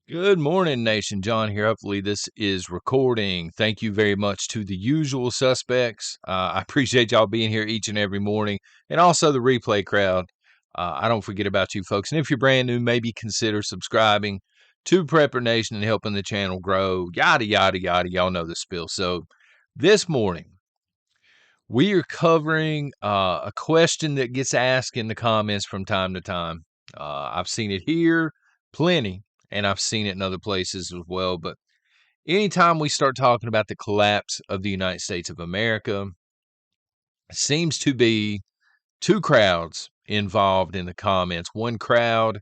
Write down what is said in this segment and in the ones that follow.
Good morning, Nation. John here. Hopefully, this is recording. Thank you very much to the usual suspects. I appreciate y'all being here each and every morning, and also the replay crowd. I don't forget about you folks. And if you're brand new, maybe consider subscribing to Prepper Nation and helping the channel grow. Yada, yada, yada. Y'all know the spill. So, this morning, we are covering a question that gets asked in the comments from time to time. I've seen it here plenty, and I've seen it in other places as well. But anytime we start talking about the collapse of the United States of America, it seems to be two crowds involved in the comments. One crowd,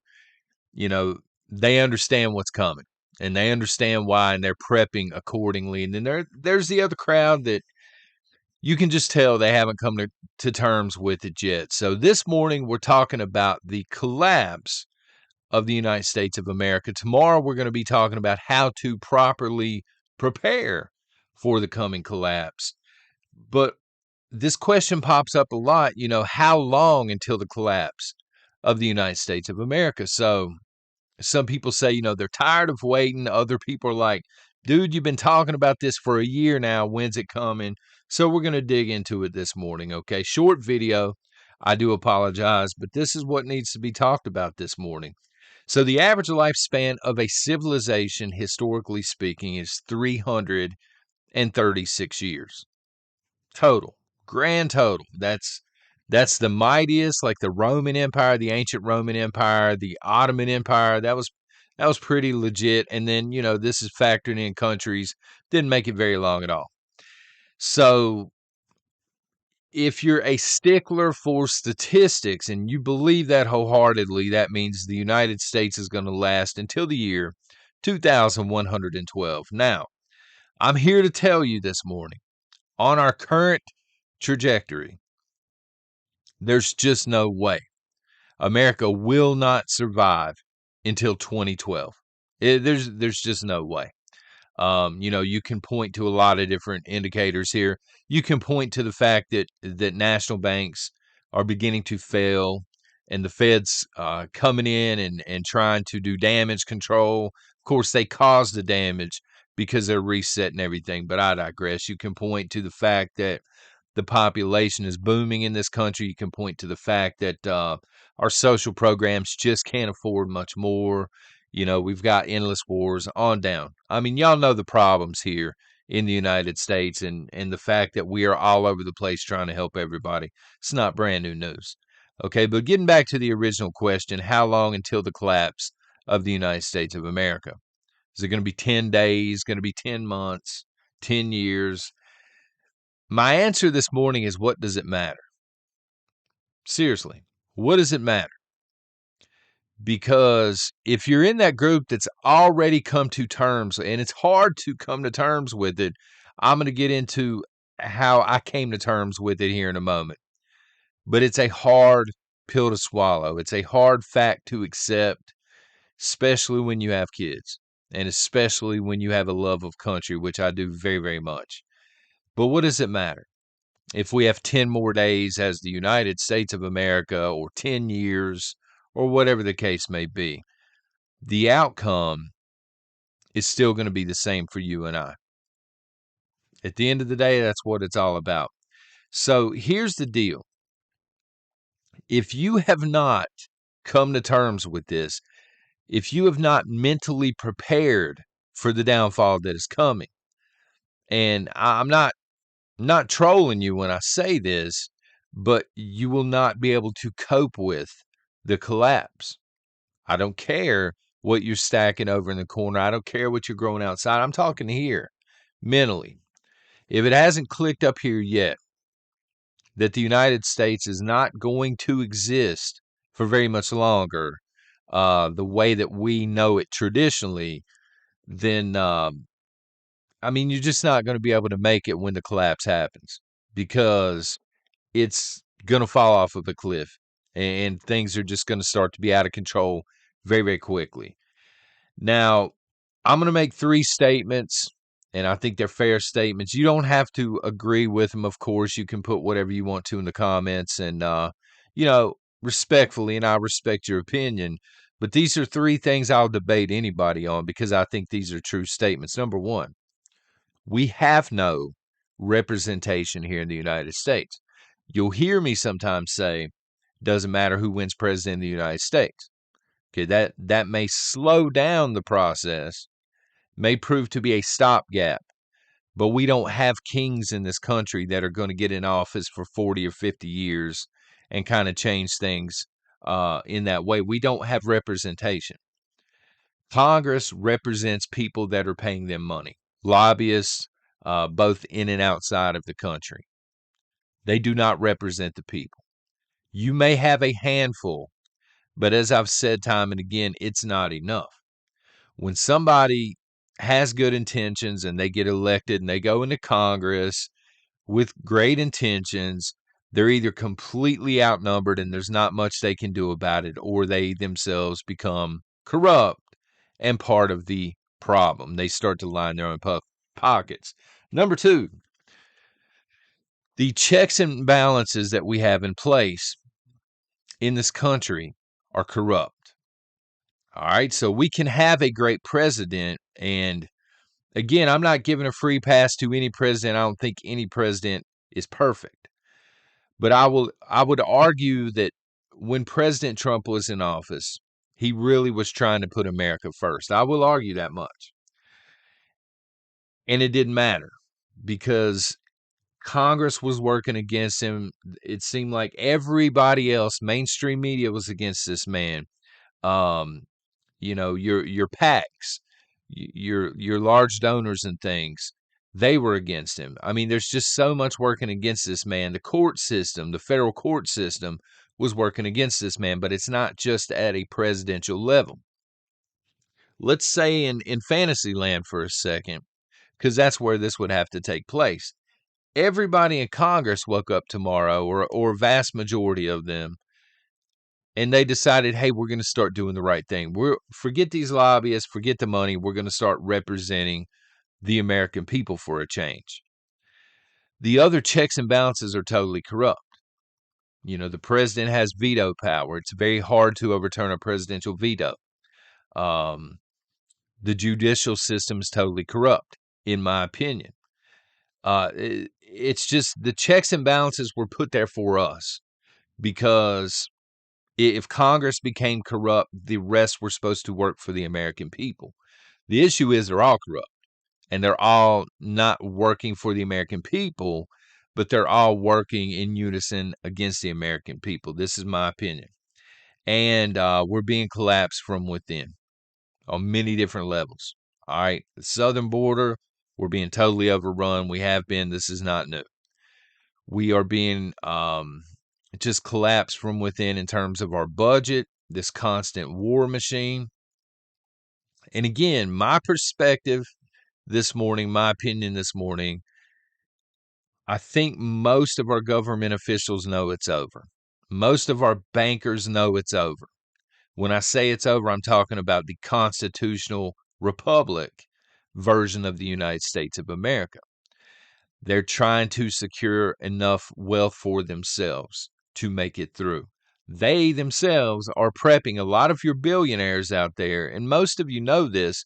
you know, they understand what's coming and they understand why, and they're prepping accordingly. And then there's the other crowd that you can just tell they haven't come to terms with it yet. So this morning, we're talking about the collapse of the United States of America. Tomorrow, we're going to be talking about how to properly prepare for the coming collapse. But this question pops up a lot, how long until the collapse of the United States of America? So some people say, they're tired of waiting. Other people are like, dude, you've been talking about this for a year now. When's it coming? So we're going to dig into it this morning, okay? Short video. I do apologize, but this is what needs to be talked about this morning. So the average lifespan of a civilization, historically speaking, is 336 years. Total. Grand total. That's the mightiest, like the Roman Empire, the ancient Roman Empire, the Ottoman Empire. That was pretty legit. And then, this is factoring in countries, didn't make it very long at all. So if you're a stickler for statistics and you believe that wholeheartedly, that means the United States is going to last until the year 2112. Now, I'm here to tell you this morning, on our current trajectory, there's just no way. America will not survive until 2012. There's just no way. You can point to a lot of different indicators here. You can point to the fact that national banks are beginning to fail, and the Fed's coming in and trying to do damage control. Of course, they cause the damage because they're resetting everything, but I digress. You can point to the fact that the population is booming in this country. You can point to the fact that our social programs just can't afford much more. We've got endless wars on down. I mean, y'all know the problems here in the United States and the fact that we are all over the place trying to help everybody. It's not brand new news. Okay, but getting back to the original question, how long until the collapse of the United States of America? Is it going to be 10 days, going to be 10 months, 10 years? My answer this morning is, what does it matter? Seriously, what does it matter? Because if you're in that group that's already come to terms, and it's hard to come to terms with it, I'm going to get into how I came to terms with it here in a moment. But it's a hard pill to swallow. It's a hard fact to accept, especially when you have kids, and especially when you have a love of country, which I do very, very much. But what does it matter? If we have 10 more days as the United States of America, or 10 years, or whatever the case may be, the outcome is still going to be the same for you and I. At the end of the day, that's what it's all about. So here's the deal. If you have not come to terms with this, if you have not mentally prepared for the downfall that is coming, and I'm not trolling you when I say this, but you will not be able to cope with the collapse. I don't care what you're stacking over in the corner. I don't care what you're growing outside. I'm talking here mentally. If it hasn't clicked up here yet that the United States is not going to exist for very much longer, the way that we know it traditionally, then you're just not going to be able to make it when the collapse happens, because it's going to fall off of a cliff and things are just going to start to be out of control very, very quickly. Now, I'm going to make three statements, and I think they're fair statements. You don't have to agree with them, of course. You can put whatever you want to in the comments, and, respectfully, and I respect your opinion, But these are three things I'll debate anybody on because I think these are true statements. Number one, we have no representation here in the United States. You'll hear me sometimes say, doesn't matter who wins president of the United States. Okay, that may slow down the process, may prove to be a stopgap, but we don't have kings in this country that are going to get in office for 40 or 50 years and kind of change things in that way. We don't have representation. Congress represents people that are paying them money, lobbyists, both in and outside of the country. They do not represent the people. You may have a handful, but as I've said time and again, it's not enough. When somebody has good intentions and they get elected and they go into Congress with great intentions, they're either completely outnumbered and there's not much they can do about it, or they themselves become corrupt and part of the problem. They start to line their own pockets. Number two, the checks and balances that we have in place in this country are corrupt. All right, so we can have a great president, and again, I'm not giving a free pass to any president. I don't think any president is perfect. But I would argue that when President Trump was in office, he really was trying to put America first. I will argue that much. And it didn't matter because Congress was working against him. It seemed like everybody else, mainstream media, was against this man. Your PACs, your large donors and things, they were against him. I mean, there's just so much working against this man. The court system, the federal court system, was working against this man, but it's not just at a presidential level. Let's say in fantasy land for a second, because that's where this would have to take place. Everybody in Congress woke up tomorrow, or vast majority of them, and they decided, hey, we're going to start doing the right thing. Forget these lobbyists, forget the money. We're going to start representing the American people for a change. The other checks and balances are totally corrupt. The president has veto power. It's very hard to overturn a presidential veto. The judicial system is totally corrupt, in my opinion. It's just the checks and balances were put there for us because if Congress became corrupt, the rest were supposed to work for the American people. The issue is they're all corrupt, and they're all not working for the American people, but they're all working in unison against the American people. This is my opinion. And we're being collapsed from within on many different levels. All right. The southern border, we're being totally overrun. We have been. This is not new. We are being just collapsed from within in terms of our budget, this constant war machine. And again, my perspective this morning, my opinion this morning, I think most of our government officials know it's over. Most of our bankers know it's over. When I say it's over, I'm talking about the constitutional republic version of the United States of America. They're trying to secure enough wealth for themselves to make it through. They themselves are prepping a lot of your billionaires out there, and most of you know this.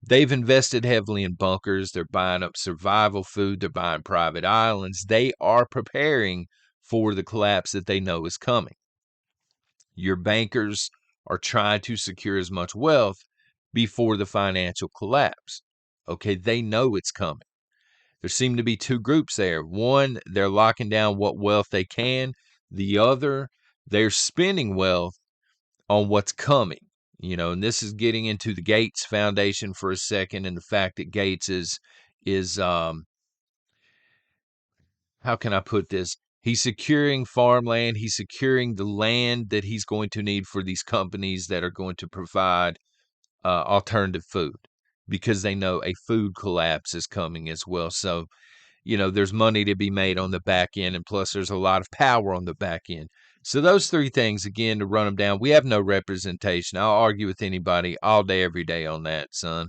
They've invested heavily in bunkers. They're buying up survival food. They're buying private islands. They are preparing for the collapse that they know is coming. Your bankers are trying to secure as much wealth before the financial collapse. Okay, they know it's coming. There seem to be two groups there. One, they're locking down what wealth they can. The other, they're spending wealth on what's coming. And this is getting into the Gates Foundation for a second, and the fact that Gates is how can I put this? He's securing farmland. He's securing the land that he's going to need for these companies that are going to provide alternative food, because they know a food collapse is coming as well. So, there's money to be made on the back end, and plus there's a lot of power on the back end. So those three things, again, to run them down, we have no representation. I'll argue with anybody all day, every day on that, son.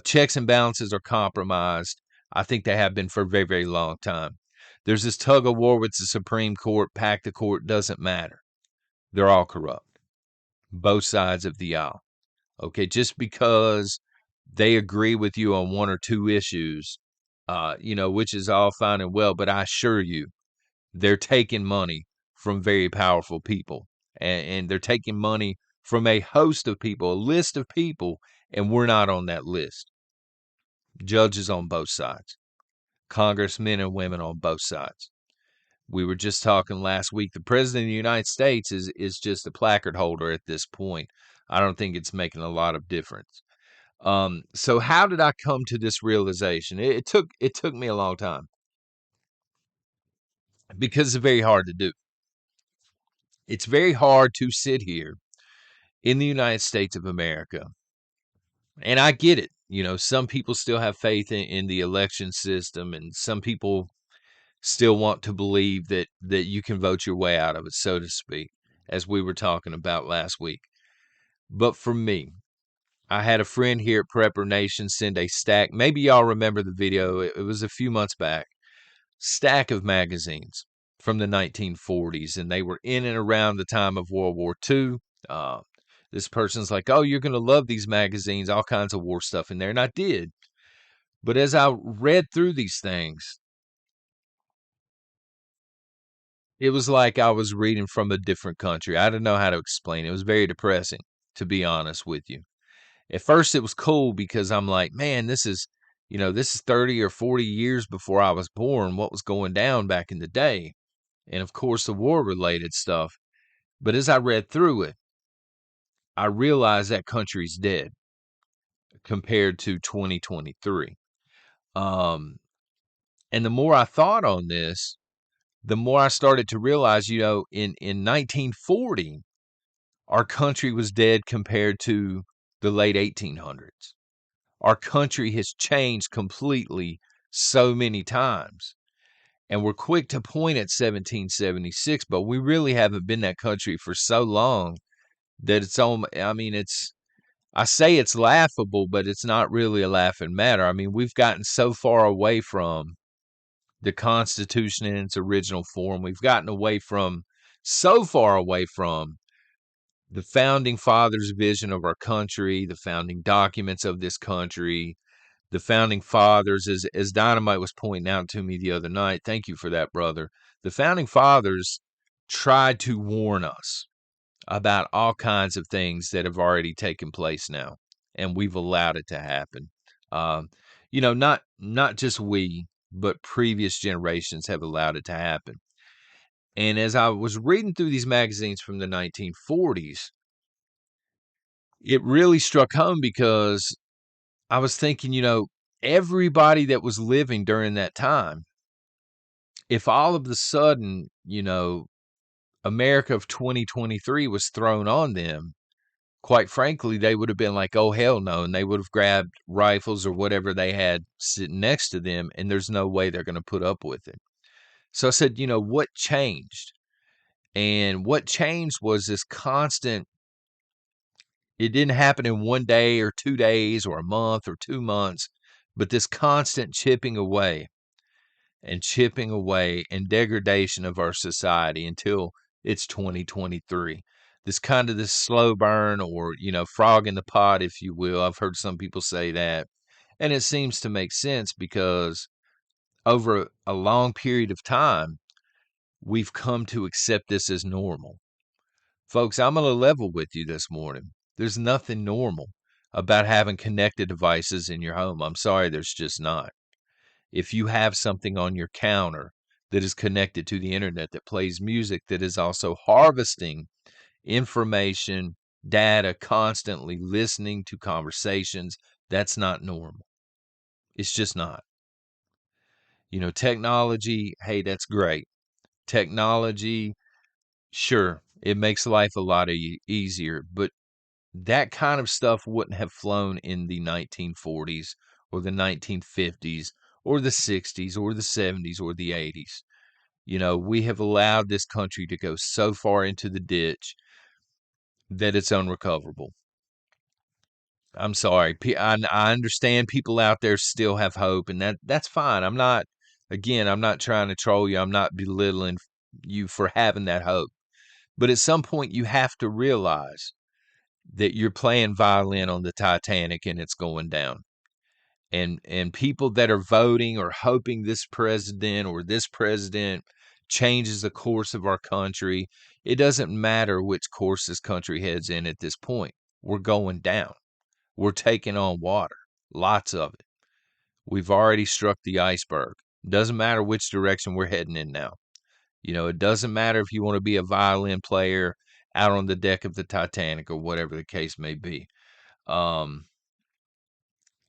Checks and balances are compromised. I think they have been for a very, very long time. There's this tug of war with the Supreme Court, pack the court, doesn't matter. They're all corrupt. both sides of the aisle. Okay, just because they agree with you on one or two issues, which is all fine and well, but I assure you, they're taking money from very powerful people, and they're taking money from a host of people, a list of people, and we're not on that list. Judges on both sides, congressmen and women on both sides. We were just talking last week. The president of the United States is just a placard holder at this point. I don't think it's making a lot of difference. So how did I come to this realization? It took me a long time because it's very hard to do. It's very hard to sit here in the United States of America, and I get it. Some people still have faith in the election system, and some people still want to believe that you can vote your way out of it, so to speak, as we were talking about last week. But for me, I had a friend here at preppernation send a stack. Maybe y'all remember the video. It was a few months back. Stack of magazines from the 1940s, and they were in and around the time of World War II. Uh, this person's like, "Oh, you're going to love these magazines, all kinds of war stuff in there." And I did. But as I read through these things, it was like I was reading from a different country. I don't know how to explain it. It was very depressing, to be honest with you. At first, it was cool because I'm like, man, this is 30 or 40 years before I was born. What was going down back in the day? And of course, the war related stuff. But as I read through it, I realized that country's dead compared to 2023. Um, and the more I thought on this, the more I started to realize, in 1940, our country was dead compared to the late 1800s. Our country has changed completely so many times. And we're quick to point at 1776, but we really haven't been that country for so long that I say it's laughable, but it's not really a laughing matter. I mean, we've gotten so far away from the Constitution in its original form. We've gotten so far away from the founding fathers' vision of our country, the founding documents of this country, the founding fathers, as Dynamite was pointing out to me the other night. Thank you for that, brother. The founding fathers tried to warn us about all kinds of things that have already taken place now, and we've allowed it to happen. Um, not just we, but previous generations have allowed it to happen. And as I was reading through these magazines from the 1940s, it really struck home because I was thinking, everybody that was living during that time, if all of the sudden, America of 2023 was thrown on them, quite frankly, they would have been like, oh, hell no. And they would have grabbed rifles or whatever they had sitting next to them. And there's no way they're going to put up with it. So I said, what changed? And what changed was this constant, it didn't happen in 1 day or 2 days or a month or 2 months, but this constant chipping away and degradation of our society until it's 2023. This slow burn, or, frog in the pot, if you will. I've heard some people say that. And it seems to make sense because over a long period of time, we've come to accept this as normal. Folks, I'm going to level with you this morning. There's nothing normal about having connected devices in your home. I'm sorry, there's just not. If you have something on your counter that is connected to the internet that plays music, that is also harvesting information, data, constantly listening to conversations, that's not normal. It's just not. Technology, hey, that's great. Technology, sure, it makes life a lot easier, but that kind of stuff wouldn't have flown in the 1940s or the 1950s or the 60s or the 70s or the 80s. We have allowed this country to go so far into the ditch that it's unrecoverable. I'm sorry. I understand people out there still have hope, and that's fine. I'm not trying to troll you. I'm not belittling you for having that hope. But at some point, you have to realize that you're playing violin on the Titanic and it's going down. And people that are voting or hoping this president changes the course of our country, it doesn't matter which course this country heads in at this point. We're going down. We're taking on water, lots of it. We've already struck the iceberg. Doesn't matter which direction we're heading in now. It doesn't matter if you want to be a violin player out on the deck of the Titanic or whatever the case may be. I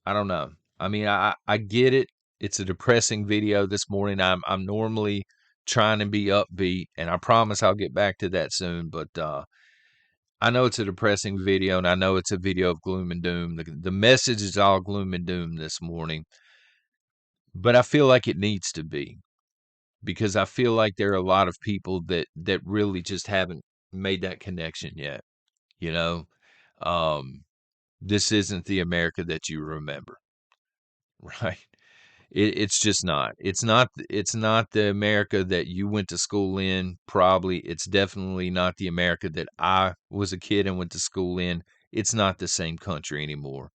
don't know. I mean, I get it. It's a depressing video this morning. I'm normally trying to be upbeat, and I promise I'll get back to that soon. But I know it's a depressing video, and I know it's a video of gloom and doom. The message is all gloom and doom this morning, but I feel like it needs to be, because I feel like there are a lot of people that really just haven't made that connection yet. You know, um, this isn't the America that you remember, right? It's just not. It's not the America that you went to school in, probably. It's definitely not the America that I was a kid and went to school in. It's not the same country anymore.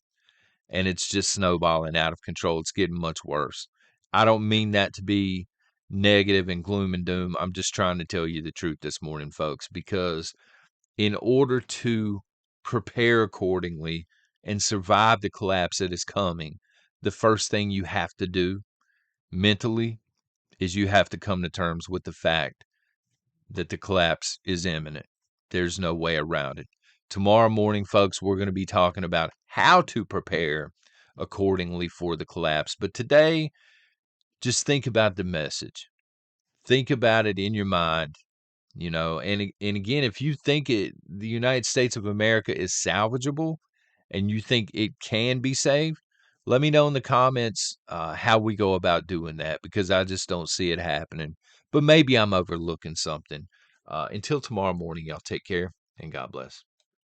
And it's just snowballing out of control. It's getting much worse. I don't mean that to be negative and gloom and doom. I'm just trying to tell you the truth this morning, folks, because in order to prepare accordingly and survive the collapse that is coming, the first thing you have to do mentally is you have to come to terms with the fact that the collapse is imminent. There's no way around it. Tomorrow morning, folks, we're going to be talking about how to prepare accordingly for the collapse. But today, just think about the message. Think about it in your mind, and again, if you think the United States of America is salvageable and you think it can be saved, let me know in the comments how we go about doing that, because I just don't see it happening. But maybe I'm overlooking something. Until tomorrow morning, y'all take care and God bless.